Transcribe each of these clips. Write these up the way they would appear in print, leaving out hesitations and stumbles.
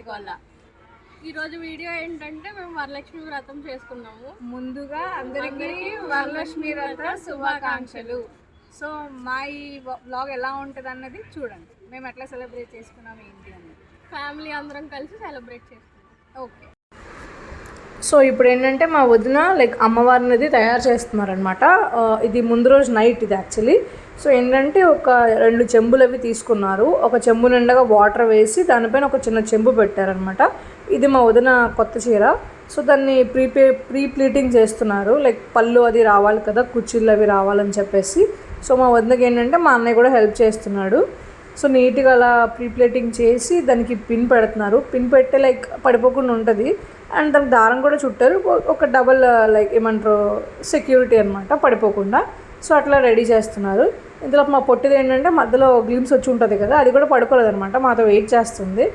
గోల. ఈరోజు వీడియో ఏంటంటే మేము వరలక్ష్మి వ్రతం చేసుకున్నాము. ముందుగా అందరికీ వరలక్ష్మి వ్రత శుభాకాంక్షలు. సో మా ఈ వ్లాగ్ ఎలా ఉంటుంది అన్నది చూడండి, మేము ఎట్లా సెలబ్రేట్ చేసుకున్నాము ఏంటి అన్నది. ఫ్యామిలీ అందరం కలిసి సెలబ్రేట్ చేసుకున్నాం. ఓకే. సో ఇప్పుడు ఏంటంటే మా వదిన అమ్మవారిని అది తయారు చేస్తున్నారనమాట. ఇది ముందు రోజు నైట్ ఇది యాక్చువల్లీ. సో ఏంటంటే ఒక 2 చెంబులు అవి తీసుకున్నారు. ఒక చెంబు నిండగా వాటర్ వేసి దానిపైన ఒక చిన్న చెంబు పెట్టారనమాట. ఇది మా వదిన కొత్త చీర. సో దాన్ని ప్రీ ప్లీటింగ్ చేస్తున్నారు. పళ్ళు అది రావాలి కదా, కుర్చీలు అవి రావాలని చెప్పేసి. సో మా వదినకి ఏంటంటే మా అన్నయ్య కూడా హెల్ప్ చేస్తున్నాడు. సో నీట్గా అలా ప్రీ ప్లేటింగ్ చేసి దానికి పిన్ పెడుతున్నారు. పిన్ పెట్టే పడిపోకుండా ఉంటుంది. అండ్ దానికి దారం కూడా చుట్టారు. ఒక డబల్ ఏమంటారు సెక్యూరిటీ అనమాట, పడిపోకుండా. సో అట్లా రెడీ చేస్తున్నారు. ఇందులో మా పొట్టిది ఏంటంటే మధ్యలో గ్లిమ్స్ వచ్చి ఉంటుంది కదా, అది కూడా పడుకోలేదనమాట, మాతో వెయిట్ చేస్తుంది.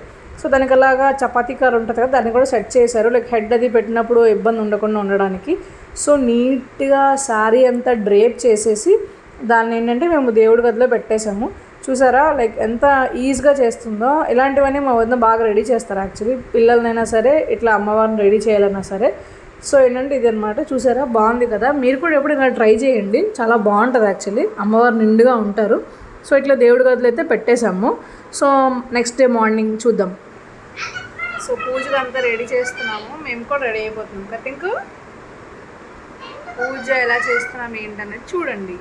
సో దానికి అలాగా చపాతీ కారు ఉంటుంది కదా, దాన్ని కూడా సెట్ చేశారు. హెడ్ అది పెట్టినప్పుడు ఇబ్బంది ఉండకుండా ఉండడానికి. సో నీట్గా శారీ అంతా డ్రేప్ చేసేసి దాన్ని ఏంటంటే మేము దేవుడి గదిలో పెట్టేశాము. చూసారా ఎంత ఈజీగా చేస్తుందో. ఇలాంటివన్నీ మా వద్ద బాగా రెడీ చేస్తారు యాక్చువల్లీ. పిల్లలనైనా సరే ఇట్లా అమ్మవారిని రెడీ చేయాలన్నా సరే. సో ఏంటంటే ఇది అనమాట. చూసారా, బాగుంది కదా. మీరు కూడా ఎప్పుడు ఇలా ట్రై చేయండి, చాలా బాగుంటుంది యాక్చువల్లీ. అమ్మవారు నిండుగా ఉంటారు. సో ఇట్లా దేవుడి గదిలో అయితే పెట్టేశాము. సో నెక్స్ట్ డే మార్నింగ్ చూద్దాం. సో పూజలు అంతా రెడీ చేస్తున్నాము, మేము కూడా రెడీ అయిపోతున్నాం. కథింకు పూజ ఎలా చేస్తున్నాం ఏంటనేది చూడండి.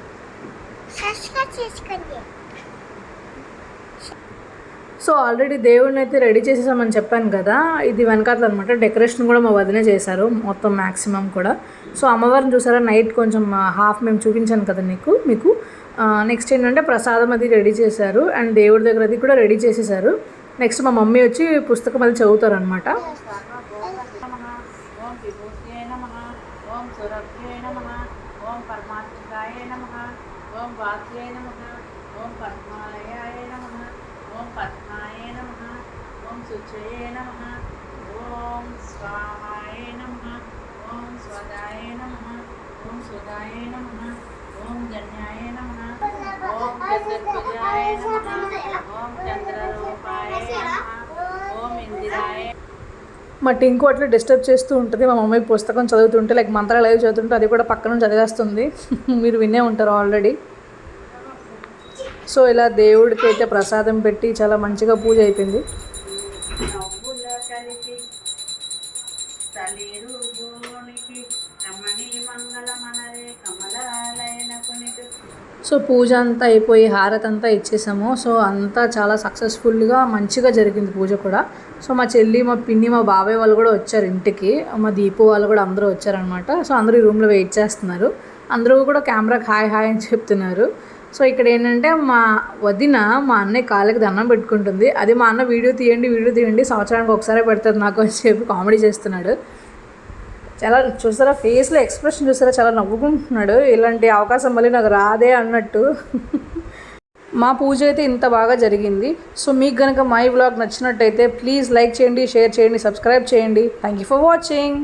సో ఆల్రెడీ దేవుడిని అయితే రెడీ చేసేసామని చెప్పాను కదా, ఇది వెనకాతలు అనమాట. డెకరేషన్ కూడా మా వదినే చేశారు మొత్తం మ్యాక్సిమం కూడా. సో అమ్మవారిని చూసారా, నైట్ కొంచెం హాఫ్ మేము చూపించాను కదా మీకు. నెక్స్ట్ ఏంటంటే ప్రసాదం అది రెడీ చేశారు. అండ్ దేవుడి దగ్గర అది కూడా రెడీ చేసేసారు. నెక్స్ట్ మా మమ్మీ వచ్చి పుస్తకం అది చదువుతారు అనమాట. ఓం పద్మాయ నమః, ఓం శుచయే నమః, ఓం స్వాహాయ నమః, ఓం స్వదాయ నమః, ఓం సుదాయ నమః, ఓం ధన్యాయ నమః, ఓం చతుర్భుజాయ నమః, ఓం చంద్రరూపాయ నమః, ఓం ఇందిరాయ. మా టింకు అట్లా డిస్టర్బ్ చేస్తూ ఉంటుంది. మా మమ్మీ పుస్తకం చదువుతుంటే మంత్రాలు అవి చదువుతుంటే అది కూడా పక్కన చదివేస్తుంది. మీరు వినే ఉంటారు ఆల్రెడీ. సో ఇలా దేవుడికి అయితే ప్రసాదం పెట్టి చాలా మంచిగా పూజ అయిపోయింది. సో పూజ అంతా అయిపోయి హారతి అంతా ఇచ్చేసాము. సో అంతా చాలా సక్సెస్ఫుల్గా మంచిగా జరిగింది పూజ కూడా. సో మా చెల్లి, మా పిన్ని, మా బాబాయ్ వాళ్ళు కూడా వచ్చారు ఇంటికి. మా దీపు వాళ్ళు కూడా అందరూ వచ్చారనమాట. సో అందరూ ఈ రూమ్లో వెయిట్ చేస్తున్నారు. అందరూ కూడా కెమెరాకి హాయ్ హాయ్ అని చెప్తున్నారు. సో ఇక్కడ ఏంటంటే మా వదిన మా అన్నయ్య కాళ్ళకి దండం పెట్టుకుంటుంది. అది మా అన్న వీడియో తీయండి సంవత్సరానికి ఒకసారి పెడుతుంది నాకు అని చెప్పి కామెడీ చేస్తున్నాడు. చాలా చూసారా, ఫేస్లో ఎక్స్ప్రెషన్ చూసారా, చాలా నవ్వుకుంటున్నాడు. ఇలాంటి అవకాశం మళ్ళీ నాకు రాదే అన్నట్టు. మా పూజ అయితే ఇంత బాగా జరిగింది. సో మీకు కనుక మా ఈ వ్లాగ్ నచ్చినట్టయితే ప్లీజ్ లైక్ చేయండి, షేర్ చేయండి, సబ్స్క్రైబ్ చేయండి. Thank you for watching.